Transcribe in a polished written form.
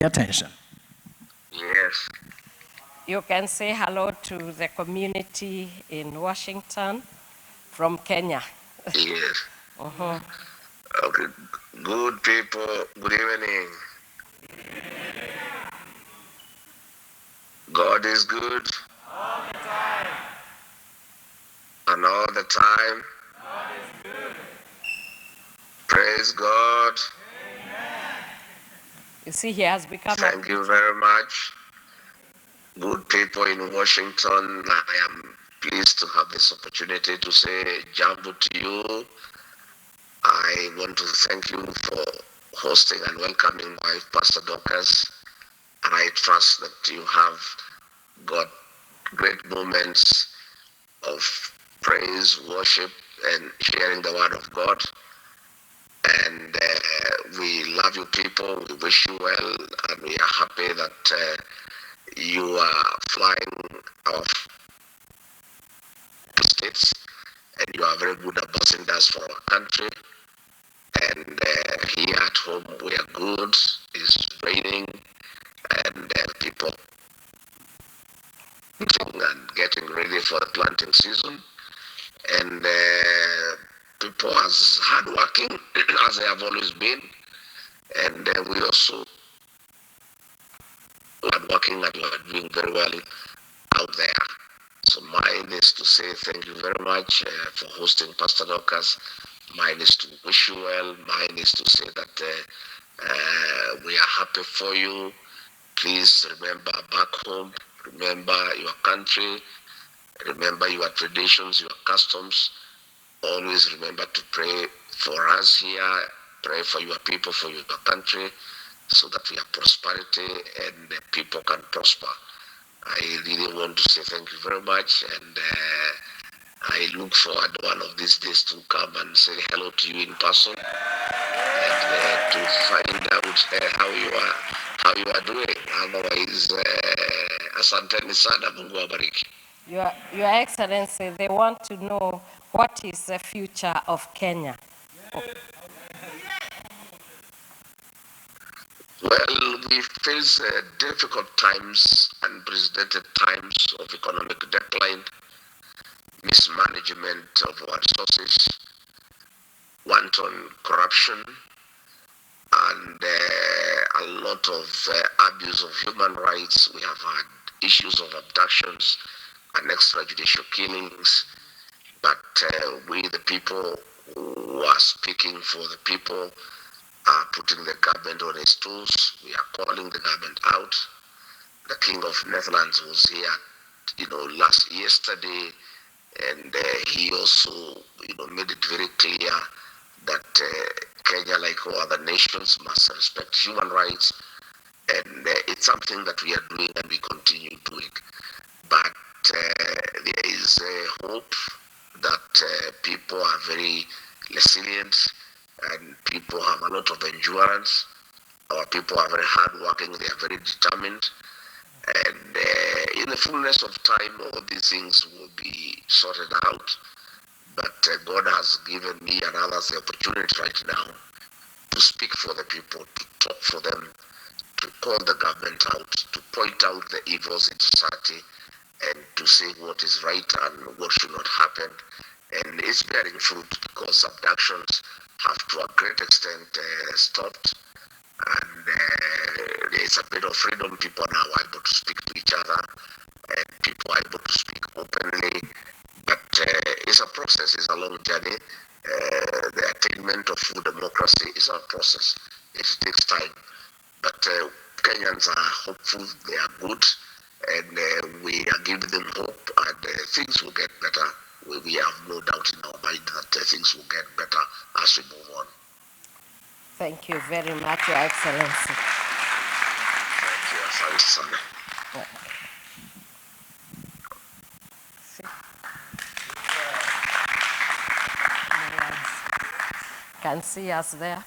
attention. Yes. You can say hello to the community in Washington from Kenya. Yes. Okay. Good people, good evening. God is good. All the time. And all the time. God is good. Praise God. You see, he has become Thank you very much. Good people in Washington, I am pleased to have this opportunity to say jambo to you. I want to thank you for hosting and welcoming my Pastor Dorcas, and I trust that you have got great moments of praise, worship, and sharing the word of God. And we love you people, we wish you well, and we are happy that you are flying off the States, and you are very good ambassadors for our country. And here at home, we are good. It's raining, and people and getting ready for the planting season. And people as hardworking as they have always been. And we also hardworking and you are doing very well out there. So mine is to say thank you very much for hosting Pastor Dorcas. Mine is to wish you well. Mine is to say that we are happy for you. Please remember back home, remember your country, remember your traditions, your customs. Always remember to pray for us here, pray for your people, for your country, so that we have prosperity and the people can prosper. I really want to say thank you very much, and I look forward one of these days to come and say hello to you in person and to find out how you are doing. Otherwise, asanteni sana, Mungu awabariki. Your Excellency, they want to know what is the future of Kenya. Well, we face difficult times, unprecedented times of economic decline, mismanagement of our resources, wanton corruption, and a lot of abuse of human rights. We have had issues of abductions and extrajudicial killings, but we, the people who are speaking for the people, are putting the government on its toes. We are calling the government out. The King of Netherlands was here, yesterday, and he also, made it very clear that Kenya, like all other nations, must respect human rights, and it's something that we are doing and we continue doing. But there is hope that people are very resilient and people have a lot of endurance. Our people are very hardworking, they are very determined, and in the fullness of time, all these things will be sorted out. But God has given me and others the opportunity right now to speak for the people, to talk for them, to call the government out, to point out the evils in society, and to say what is right and what should not happen. And it's bearing fruit because abductions have to a great extent stopped. And there's a bit of freedom. People are now able to speak to each other, and people are able to speak openly. But it's a process, it's a long journey. The attainment of full democracy is a process. It takes time. But Kenyans are hopeful, they are good, and we are giving them hope, and things will get better. We have no doubt in our mind that things will get better as we move on. Thank you very much, Your Excellency. Thank you, asante sana. Can see us there.